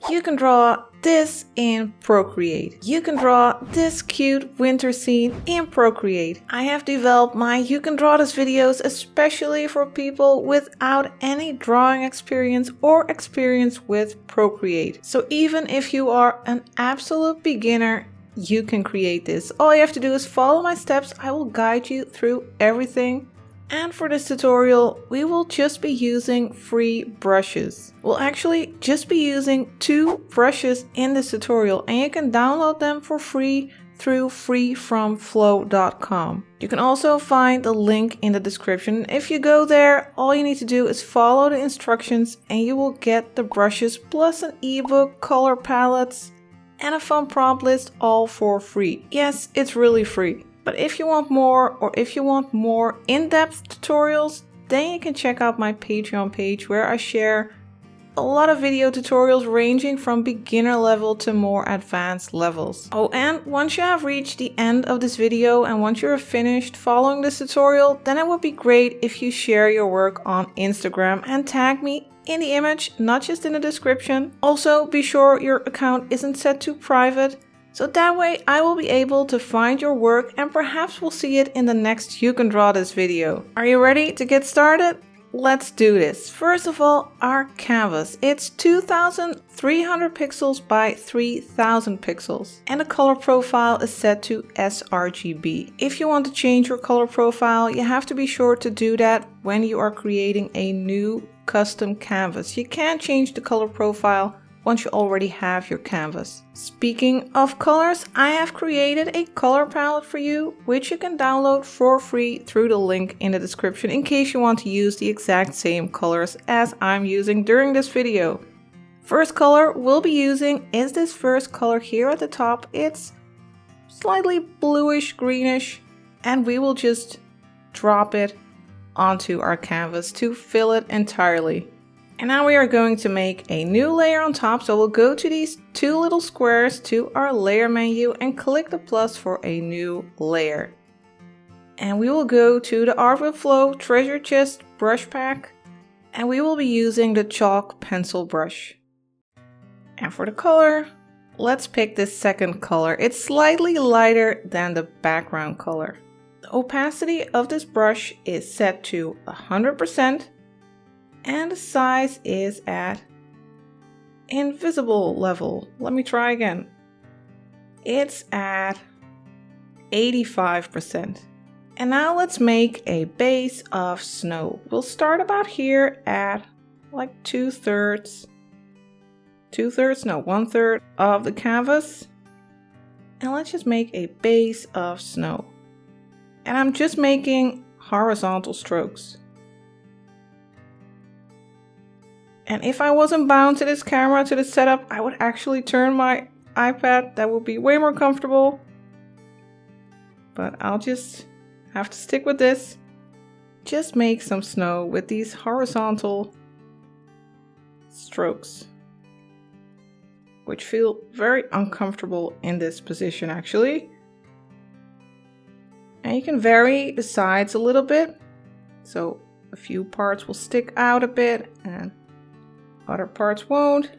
You can draw this in Procreate. You can draw this cute winter scene in Procreate. I have developed my You Can Draw This videos especially for people without any drawing experience or experience with Procreate. So even if you are an absolute beginner, you can create this. All you have to do is follow my steps. I will guide you through everything. And for this tutorial, we will just be using free brushes. We'll actually just be using 2 brushes in this tutorial, and you can download them for free through FreeFromFlo.com. You can also find the link in the description. If you go there, all you need to do is follow the instructions and you will get the brushes plus an ebook, color palettes, and a fun prompt list all for free. Yes, it's really free. But if you want more, or if you want more in-depth tutorials, then you can check out my Patreon page where I share a lot of video tutorials ranging from beginner level to more advanced levels. Oh, and once you have reached the end of this video and once you're finished following this tutorial, then it would be great if you share your work on Instagram and tag me in the image, not just in the description. Also, be sure your account isn't set to private, so that way I will be able to find your work and perhaps we'll see it in the next You Can Draw This video. Are you ready to get started? Let's do this. First of all, our canvas. It's 2300 pixels by 3000 pixels. And the color profile is set to sRGB. If you want to change your color profile, you have to be sure to do that when you are creating a new custom canvas. You can't change the color profile once you already have your canvas. Speaking of colors, I have created a color palette for you, which you can download for free through the link in the description in case you want to use the exact same colors as I'm using during this video. First color we'll be using is this first color here at the top. It's slightly bluish greenish, and we will just drop it onto our canvas to fill it entirely. And now we are going to make a new layer on top, so we'll go to these 2 little squares to our layer menu and click the plus for a new layer. And we will go to the Art with Flow Treasure Chest brush pack, and we will be using the chalk pencil brush. And for the color, let's pick this second color. It's slightly lighter than the background color. The opacity of this brush is set to 100%. And the size is at invisible level. Let me try again. It's at 85%. And now let's make a base of snow. We'll start about here at like 1/3 of the canvas. And let's just make a base of snow. And I'm just making horizontal strokes. And if I wasn't bound to this camera, to this setup, I would actually turn my iPad. That would be way more comfortable. But I'll just have to stick with this. Just make some snow with these horizontal strokes, which feel very uncomfortable in this position actually. And you can vary the sides a little bit. So a few parts will stick out a bit and other parts won't.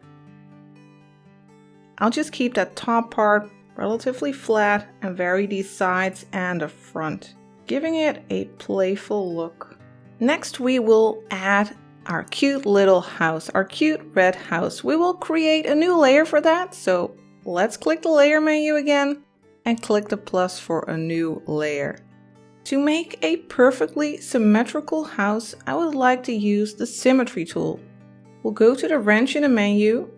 I'll just keep that top part relatively flat and vary these sides and the front, giving it a playful look. Next we will add our cute little house, our cute red house. We will create a new layer for that, so let's click the layer menu again and click the plus for a new layer. To make a perfectly symmetrical house, I would like to use the symmetry tool. We'll go to the wrench in the menu,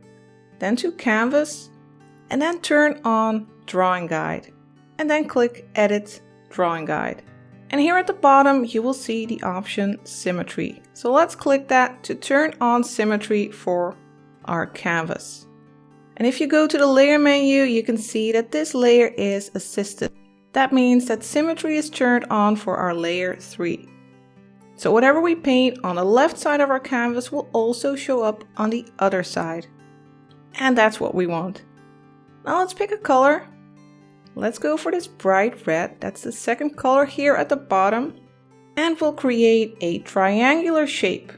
then to Canvas, and then turn on Drawing Guide, and then click Edit Drawing Guide. And here at the bottom you will see the option Symmetry. So let's click that to turn on symmetry for our canvas. And if you go to the layer menu, you can see that this layer is assisted. That means that symmetry is turned on for our layer 3. So whatever we paint on the left side of our canvas will also show up on the other side. And that's what we want. Now let's pick a color. Let's go for this bright red. That's the second color here at the bottom. And we'll create a triangular shape.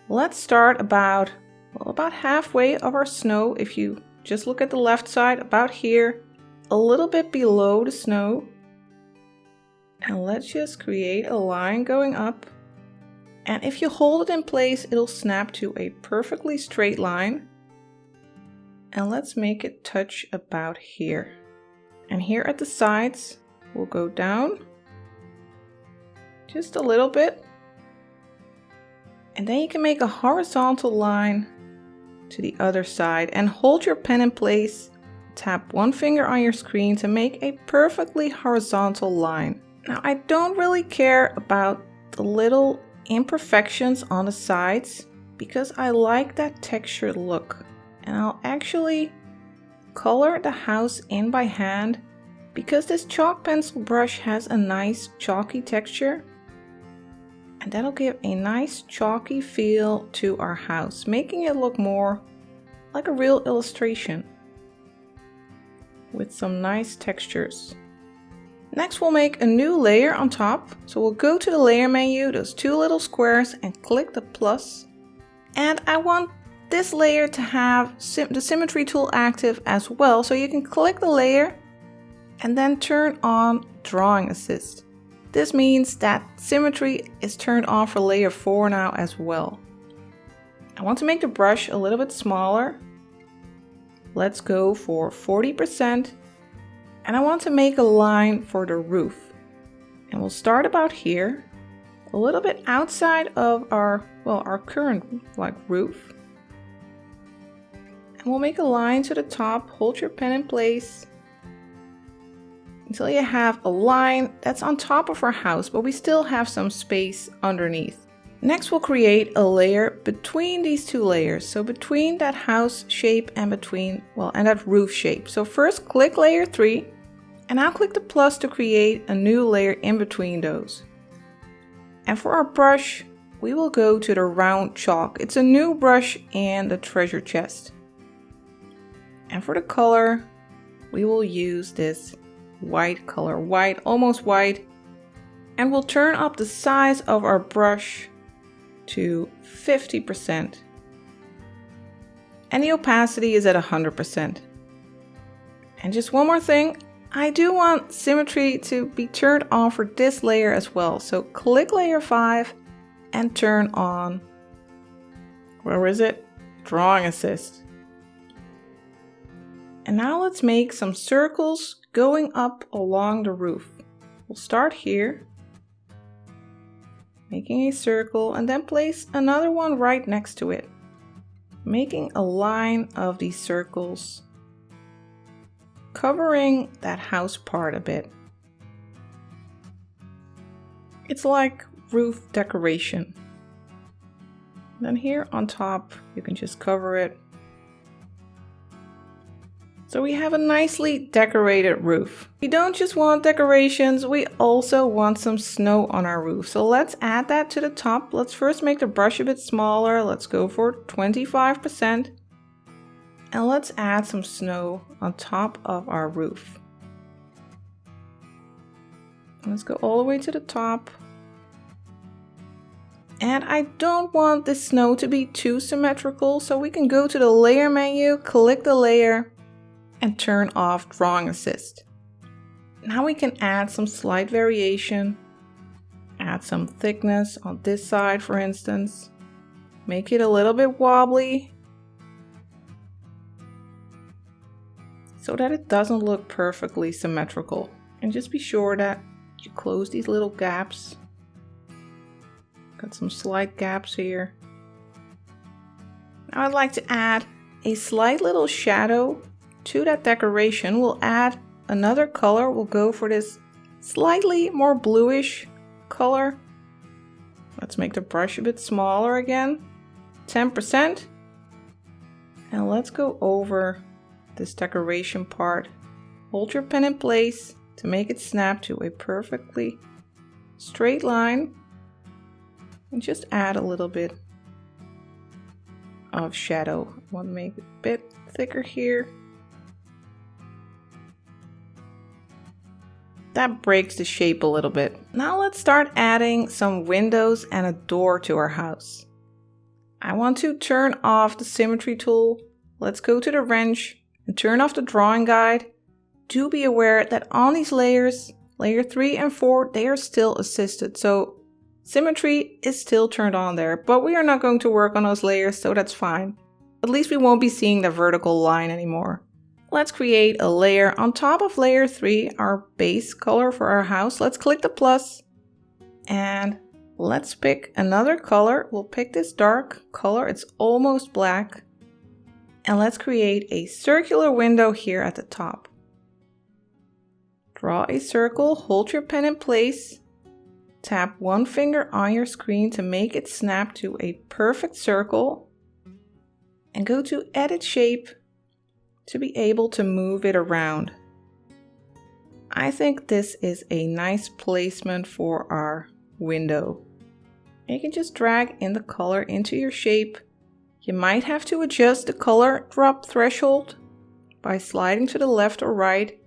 Let's start about Well, about halfway of our snow, if you just look at the left side, about here, a little bit below the snow. And let's just create a line going up. And if you hold it in place, it'll snap to a perfectly straight line. And let's make it touch about here. And here at the sides, we'll go down just a little bit. And then you can make a horizontal line to the other side and hold your pen in place. Tap one finger on your screen to make a perfectly horizontal line. Now, I don't really care about the little imperfections on the sides because I like that textured look. And I'll actually color the house in by hand because this chalk pencil brush has a nice chalky texture. And that'll give a nice chalky feel to our house, making it look more like a real illustration with some nice textures. Next, we'll make a new layer on top. So we'll go to the layer menu, those two little squares, and click the plus. And I want this layer to have the symmetry tool active as well. So you can click the layer and then turn on drawing assist. This means that symmetry is turned on for layer 4 now as well. I want to make the brush a little bit smaller. Let's go for 40%. And I want to make a line for the roof. And we'll start about here, a little bit outside of our current roof. And we'll make a line to the top, hold your pen in place until you have a line that's on top of our house, but we still have some space underneath. Next, we'll create a layer between these two layers. So between that house shape and and that roof shape. So first click layer 3 and now click the plus to create a new layer in between those. And for our brush, we will go to the round chalk. It's a new brush in the treasure chest. And for the color, we will use this white color, almost white, and we'll turn up the size of our brush to 50%. And the opacity is at 100%. And just one more thing, I do want symmetry to be turned on for this layer as well. So click layer 5 and turn on, where is it? Drawing assist. And now let's make some circles going up along the roof. We'll start here, making a circle, and then place another one right next to it, making a line of these circles, covering that house part a bit. It's like roof decoration. Then here on top, you can just cover it. So we have a nicely decorated roof. We don't just want decorations, we also want some snow on our roof. So let's add that to the top. Let's first make the brush a bit smaller. Let's go for 25%. And let's add some snow on top of our roof. Let's go all the way to the top. And I don't want the snow to be too symmetrical, so we can go to the layer menu, click the layer, and turn off drawing assist. Now we can add some slight variation, add some thickness on this side, for instance, make it a little bit wobbly so that it doesn't look perfectly symmetrical. And just be sure that you close these little gaps. Got some slight gaps here. Now I'd like to add a slight little shadow to that decoration. We'll add another color. We'll go for this slightly more bluish color. Let's make the brush a bit smaller again, 10%. And let's go over this decoration part. Hold your pen in place to make it snap to a perfectly straight line. And just add a little bit of shadow. I want to make it a bit thicker here. That breaks the shape a little bit. Now let's start adding some windows and a door to our house. I want to turn off the symmetry tool. Let's go to the wrench and turn off the drawing guide. Do be aware that on these layers, layer 3 and 4, they are still assisted. So symmetry is still turned on there, but we are not going to work on those layers, so that's fine. At least we won't be seeing the vertical line anymore. Let's create a layer on top of layer 3, our base color for our house. Let's click the plus and let's pick another color. We'll pick this dark color. It's almost black. And let's create a circular window here at the top. Draw a circle, hold your pen in place, tap one finger on your screen to make it snap to a perfect circle, and go to Edit Shape to be able to move it around. I think this is a nice placement for our window. You can just drag in the color into your shape. You might have to adjust the color drop threshold by sliding to the left or right,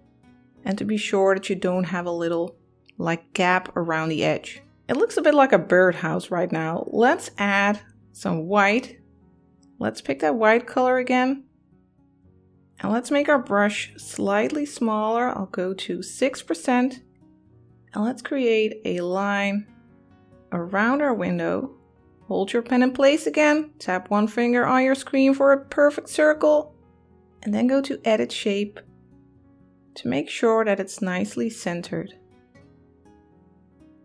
and to be sure that you don't have a little gap around the edge. It looks a bit like a birdhouse right now. Let's add some white. Let's pick that white color again. And let's make our brush slightly smaller. I'll go to 6%. And let's create a line around our window. Hold your pen in place again. Tap one finger on your screen for a perfect circle. And then go to Edit Shape to make sure that it's nicely centered.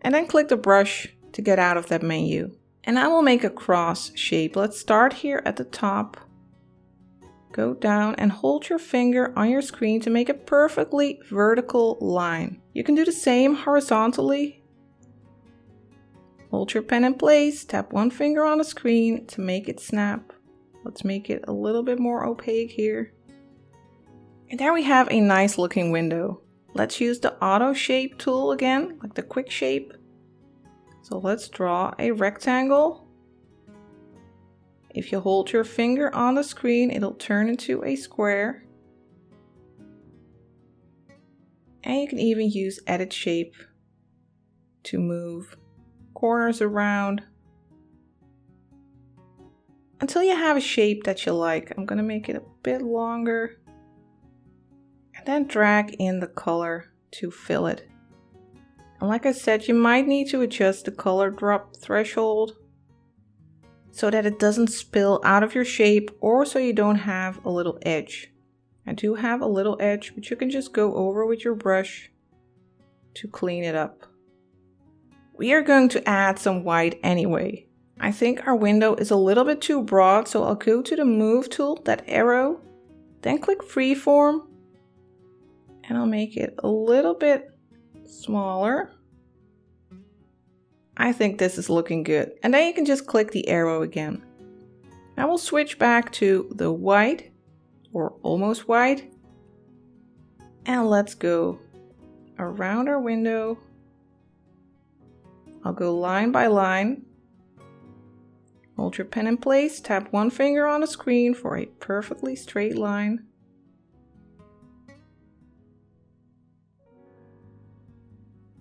And then click the brush to get out of that menu. And I will make a cross shape. Let's start here at the top. Go down and hold your finger on your screen to make a perfectly vertical line. You can do the same horizontally. Hold your pen in place, tap one finger on the screen to make it snap. Let's make it a little bit more opaque here. And there we have a nice looking window. Let's use the auto shape tool again, like the quick shape. So let's draw a rectangle. If you hold your finger on the screen, it'll turn into a square. And you can even use Edit Shape to move corners around until you have a shape that you like. I'm going to make it a bit longer. And then drag in the color to fill it. And like I said, you might need to adjust the color drop threshold so that it doesn't spill out of your shape, or so you don't have a little edge. I do have a little edge, but you can just go over with your brush to clean it up. We are going to add some white anyway. I think our window is a little bit too broad, so I'll go to the Move tool, that arrow, then click Freeform, and I'll make it a little bit smaller. I think this is looking good. And then you can just click the arrow again. Now we'll switch back to the white, or almost white. And let's go around our window. I'll go line by line. Hold your pen in place, tap one finger on the screen for a perfectly straight line.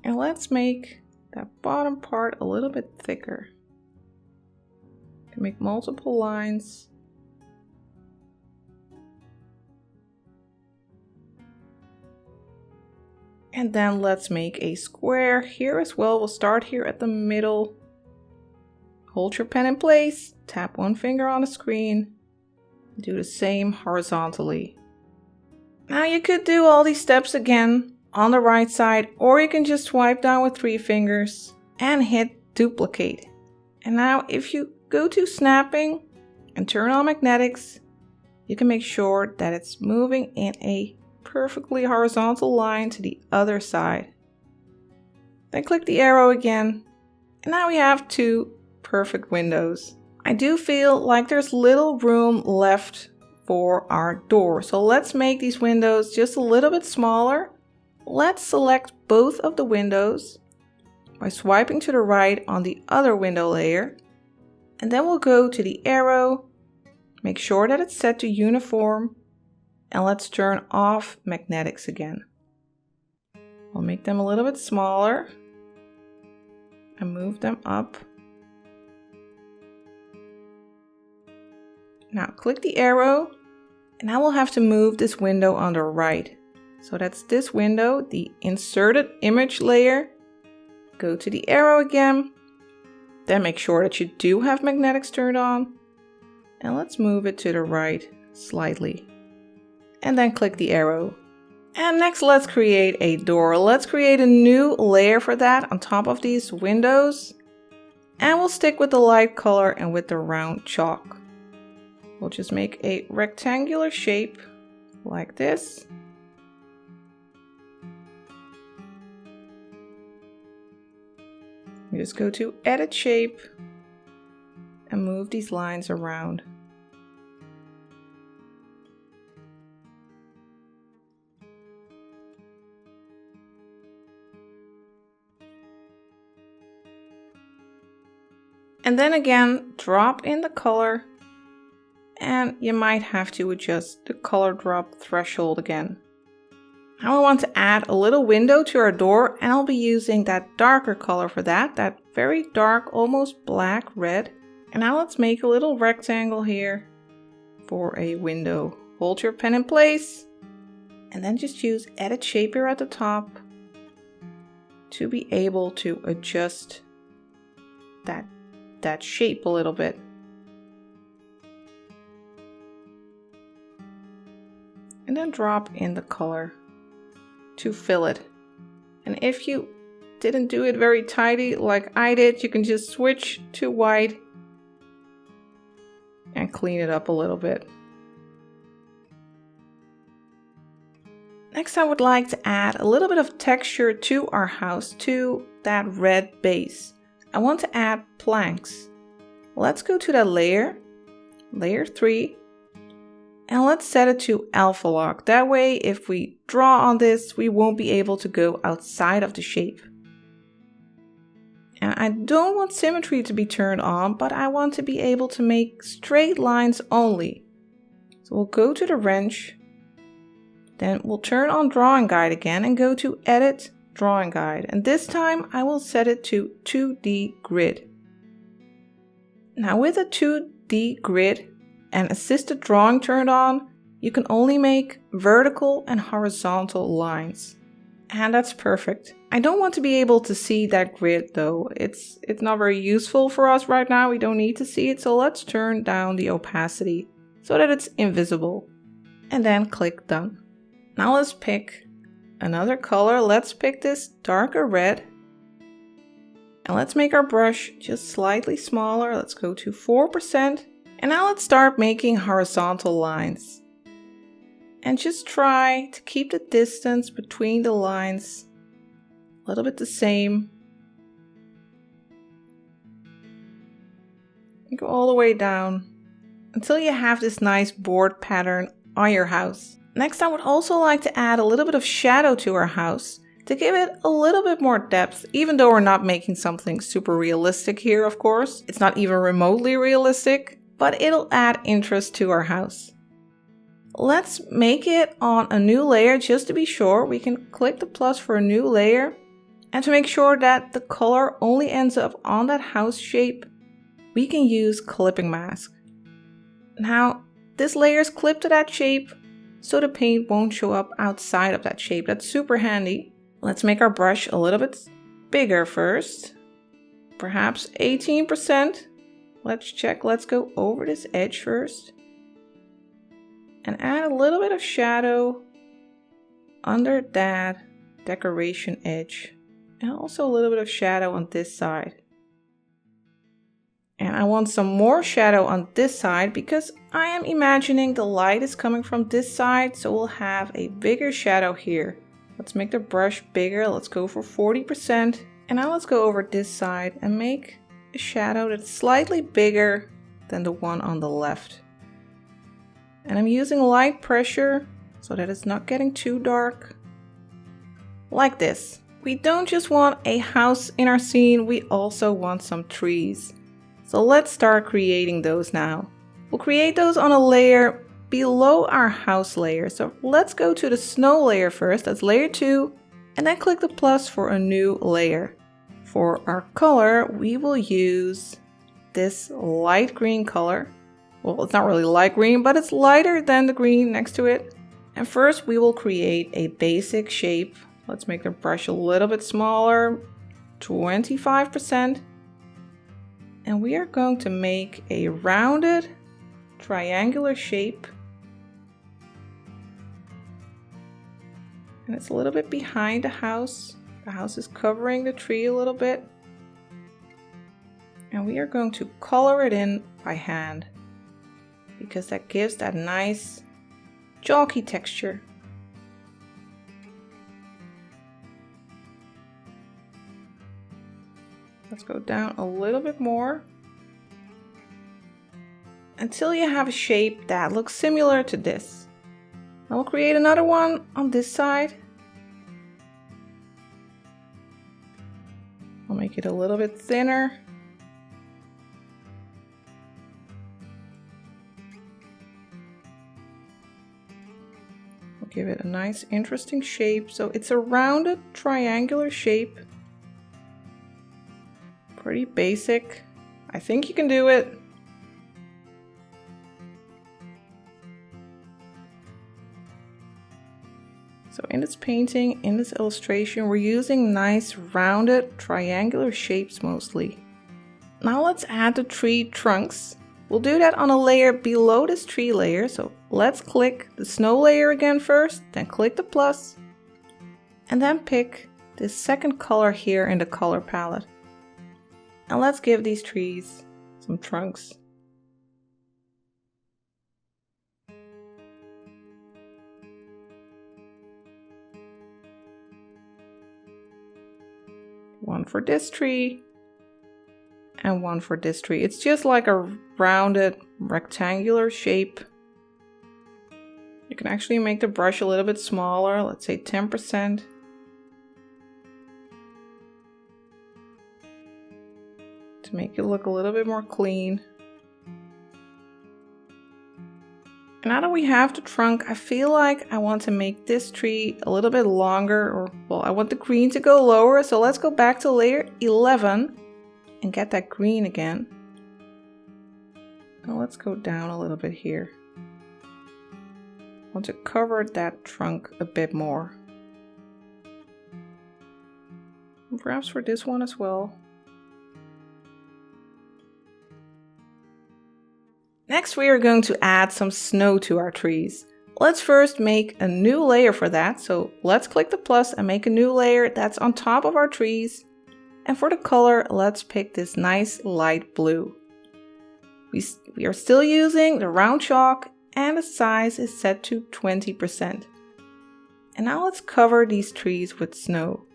And let's make that bottom part a little bit thicker. You can make multiple lines. And then let's make a square here as well. We'll start here at the middle. Hold your pen in place, tap one finger on the screen. Do the same horizontally. Now you could do all these steps again on the right side, or you can just swipe down with 3 fingers and hit duplicate. And now if you go to snapping and turn on magnetics, you can make sure that it's moving in a perfectly horizontal line to the other side. Then click the arrow again, and now we have 2 perfect windows. I do feel like there's little room left for our door, so let's make these windows just a little bit smaller. Let's select both of the windows by swiping to the right on the other window layer. And then we'll go to the arrow, make sure that it's set to uniform, and let's turn off magnetics again. We'll make them a little bit smaller and move them up. Now click the arrow, and I will have to move this window on the right. So that's this window, the inserted image layer. Go to the arrow again. Then make sure that you do have magnetics turned on. And let's move it to the right slightly. And then click the arrow. And next let's create a door. Let's create a new layer for that on top of these windows. And we'll stick with the light color and with the round chalk. We'll just make a rectangular shape like this. You just go to Edit Shape and move these lines around. And then again, drop in the color, and you might have to adjust the color drop threshold again. Now I want to add a little window to our door, and I'll be using that darker color for that very dark, almost black red. And now let's make a little rectangle here for a window. Hold your pen in place, and then just use Edit Shape here at the top to be able to adjust that shape a little bit. And then drop in the color to fill it. And if you didn't do it very tidy like I did, you can just switch to white and clean it up a little bit. Next, I would like to add a little bit of texture to our house, to that red base. I want to add planks. Let's go to that layer, layer 3, and let's set it to alpha lock. That way, if we draw on this, we won't be able to go outside of the shape. And I don't want symmetry to be turned on, but I want to be able to make straight lines only. So we'll go to the wrench, then we'll turn on drawing guide again and go to Edit Drawing Guide. And this time I will set it to 2D grid. Now with a 2D grid and assisted drawing turned on, you can only make vertical and horizontal lines. And that's perfect. I don't want to be able to see that grid though. It's not very useful for us right now. We don't need to see it. So let's turn down the opacity so that it's invisible. And then click Done. Now let's pick another color. Let's pick this darker red. And let's make our brush just slightly smaller. Let's go to 4%. And now let's start making horizontal lines. And just try to keep the distance between the lines a little bit the same. And go all the way down until you have this nice board pattern on your house. Next, I would also like to add a little bit of shadow to our house to give it a little bit more depth, even though we're not making something super realistic here, of course. It's not even remotely realistic, but it'll add interest to our house. Let's make it on a new layer just to be sure. We can click the plus for a new layer. And to make sure that the color only ends up on that house shape, we can use clipping mask. Now, this layer is clipped to that shape, so the paint won't show up outside of that shape. That's super handy. Let's make our brush a little bit bigger first. Perhaps 18%. Let's check. Let's go over this edge first. And add a little bit of shadow under that decoration edge. And also a little bit of shadow on this side. And I want some more shadow on this side because I am imagining the light is coming from this side, so we'll have a bigger shadow here. Let's make the brush bigger. Let's go for 40%. And now let's go over this side and make a shadow that's slightly bigger than the one on the left. And I'm using light pressure so that it's not getting too dark. Like this. We don't just want a house in our scene, we also want some trees. So let's start creating those now. We'll create those on a layer below our house layer. So let's go to the snow layer first, that's layer 2, and then click the plus for a new layer. For our color, we will use this light green color. Well, it's not really light green, but it's lighter than the green next to it. And first we will create a basic shape. Let's make the brush a little bit smaller, 25%. And we are going to make a rounded triangular shape. And it's a little bit behind the house. The house is covering the tree a little bit. And we are going to color it in by hand, because that gives that nice chalky texture. Let's go down a little bit more until you have a shape that looks similar to this. I will create another one on this side. I'll make it a little bit thinner. I'll give it a nice interesting shape. So it's a rounded triangular shape. Pretty basic. I think you can do it. So in this painting, in this illustration, we're using nice rounded triangular shapes mostly. Now let's add the tree trunks. We'll do that on a layer below this tree layer. So let's click the snow layer again first, then click the plus, and then pick this second color here in the color palette. And let's give these trees some trunks. One for this tree and one for this tree. It's just like a rounded rectangular shape. You can actually make the brush a little bit smaller, let's say 10%. To make it look a little bit more clean. Now that we have the trunk, I feel like I want to make this tree a little bit longer, or well, I want the green to go lower. So let's go back to layer 11 and get that green again. Now let's go down a little bit here. I want to cover that trunk a bit more. And perhaps for this one as well. Next, we are going to add some snow to our trees. Let's first make a new layer for that. So let's click the plus and make a new layer that's on top of our trees. And for the color, let's pick this nice light blue. We are still using the round chalk and the size is set to 20%. And now let's cover these trees with snow.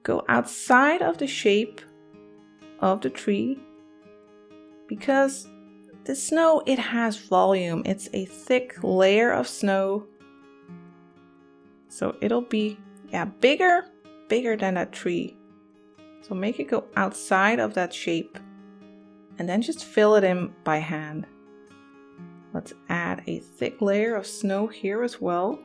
Go outside of the shape of the tree, because the snow, it has volume. It's a thick layer of snow. So it'll be, bigger than that tree. So make it go outside of that shape and then just fill it in by hand. Let's add a thick layer of snow here as well.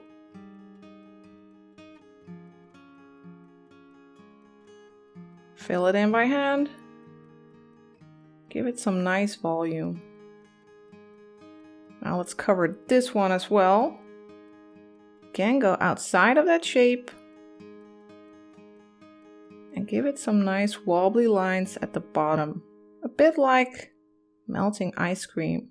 Fill it in by hand. Give it some nice volume. Now let's cover this one as well. Again, go outside of that shape and give it some nice wobbly lines at the bottom, a bit like melting ice cream.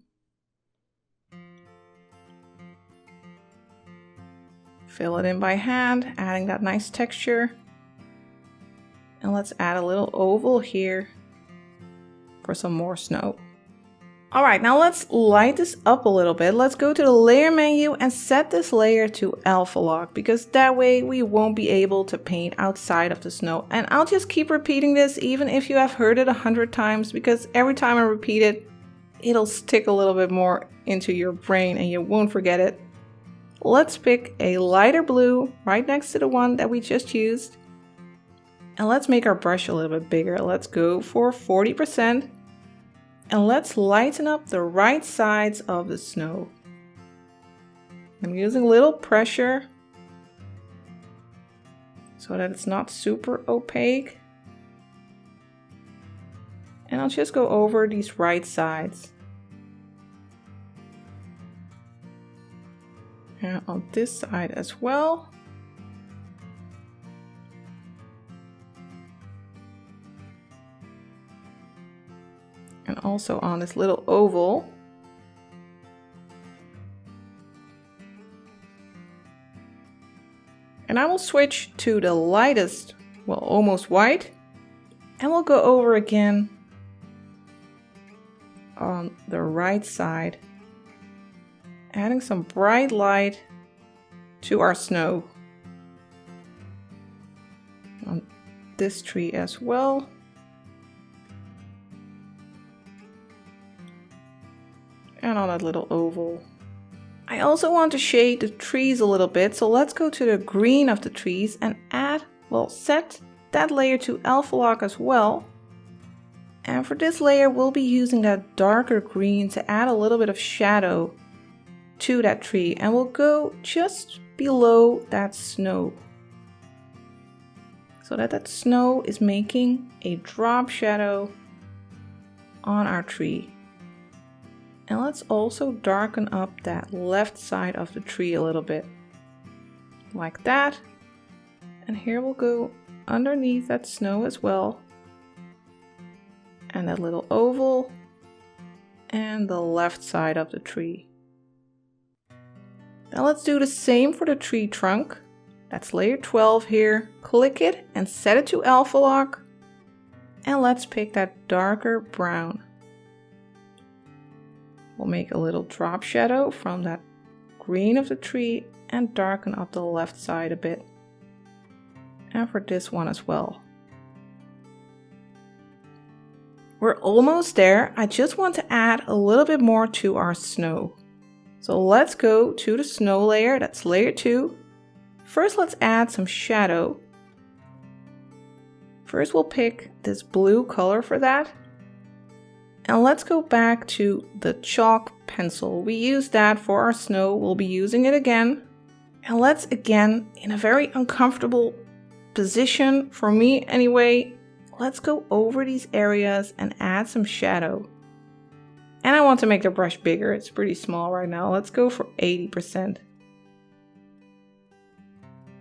Fill it in by hand, adding that nice texture. And let's add a little oval here for some more snow. Alright, now let's light this up a little bit. Let's go to the layer menu and set this layer to alpha lock, because that way we won't be able to paint outside of the snow. And I'll just keep repeating this even if you have heard it 100 times, because every time I repeat it, it'll stick a little bit more into your brain and you won't forget it. Let's pick a lighter blue right next to the one that we just used. And let's make our brush a little bit bigger. Let's go for 40%. And let's lighten up the right sides of the snow. I'm using a little pressure so that it's not super opaque. And I'll just go over these right sides. And on this side as well. And also on this little oval. And I will switch to the lightest, well, almost white. And we'll go over again on the right side, adding some bright light to our snow. On this tree as well. And on that little oval. I also want to shade the trees a little bit, so let's go to the green of the trees and add, well, set that layer to alpha lock as well. And for this layer, we'll be using that darker green to add a little bit of shadow to that tree. And we'll go just below that snow, so that that snow is making a drop shadow on our tree. And let's also darken up that left side of the tree a little bit, like that. And here we'll go underneath that snow as well. And that little oval and the left side of the tree. Now let's do the same for the tree trunk. That's layer 12 here. Click it and set it to alpha lock. And let's pick that darker brown. We'll make a little drop shadow from that green of the tree and darken up the left side a bit. And for this one as well. We're almost there. I just want to add a little bit more to our snow. So let's go to the snow layer, that's layer 2. First, let's add some shadow. First, we'll pick this blue color for that. And let's go back to the chalk pencil. We used that for our snow. We'll be using it again. And let's again, in a very uncomfortable position, for me anyway, let's go over these areas and add some shadow. And I want to make the brush bigger. It's pretty small right now. Let's go for 80%.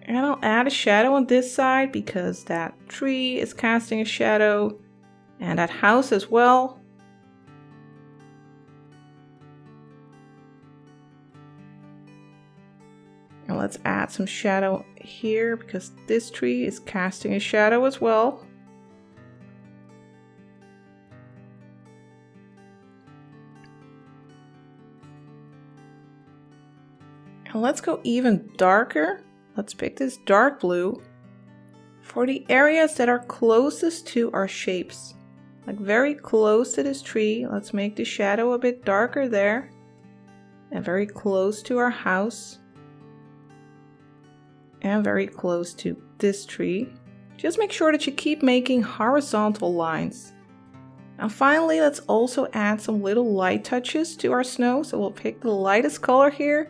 And I'll add a shadow on this side because that tree is casting a shadow. And that house as well. And let's add some shadow here because this tree is casting a shadow as well. And let's go even darker. Let's pick this dark blue for the areas that are closest to our shapes. Like very close to this tree. Let's make the shadow a bit darker there. And very close to our house. And very close to this tree. Just make sure that you keep making horizontal lines. And finally, let's also add some little light touches to our snow. So we'll pick the lightest color here.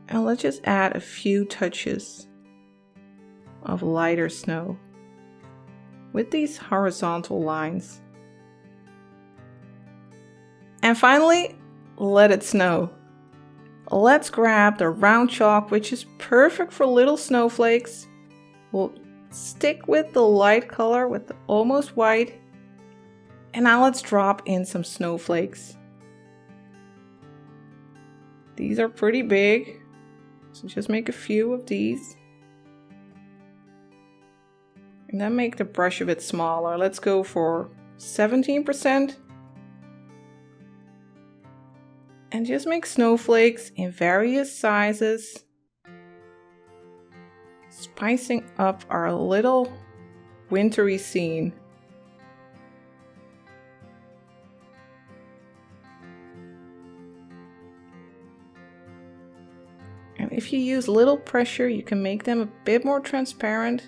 And let's just add a few touches of lighter snow with these horizontal lines. And finally, let it snow. Let's grab the round chalk, which is perfect for little snowflakes. We'll stick with the light color, with the almost white. And now let's drop in some snowflakes. These are pretty big, so just make a few of these. And then make the brush a bit smaller. Let's go for 17%. And just make snowflakes in various sizes, spicing up our little wintry scene. And if you use little pressure, you can make them a bit more transparent.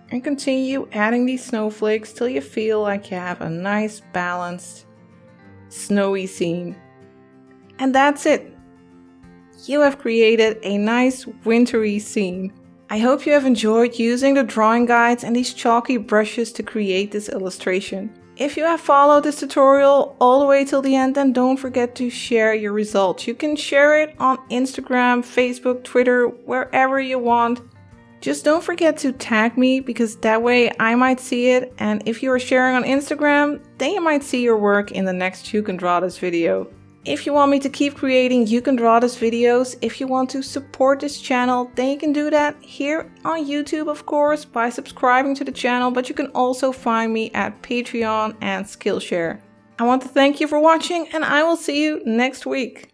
And continue adding these snowflakes till you feel like you have a nice balanced snowy scene. And that's it. You have created a nice wintry scene. I hope you have enjoyed using the drawing guides and these chalky brushes to create this illustration. If you have followed this tutorial all the way till the end, then don't forget to share your results. You can share it on Instagram, Facebook, Twitter, wherever you want. Just don't forget to tag me, because that way I might see it, and if you are sharing on Instagram, then you might see your work in the next You Can Draw This video. If you want me to keep creating You Can Draw This videos, if you want to support this channel, then you can do that here on YouTube, of course, by subscribing to the channel, but you can also find me at Patreon and Skillshare. I want to thank you for watching, and I will see you next week.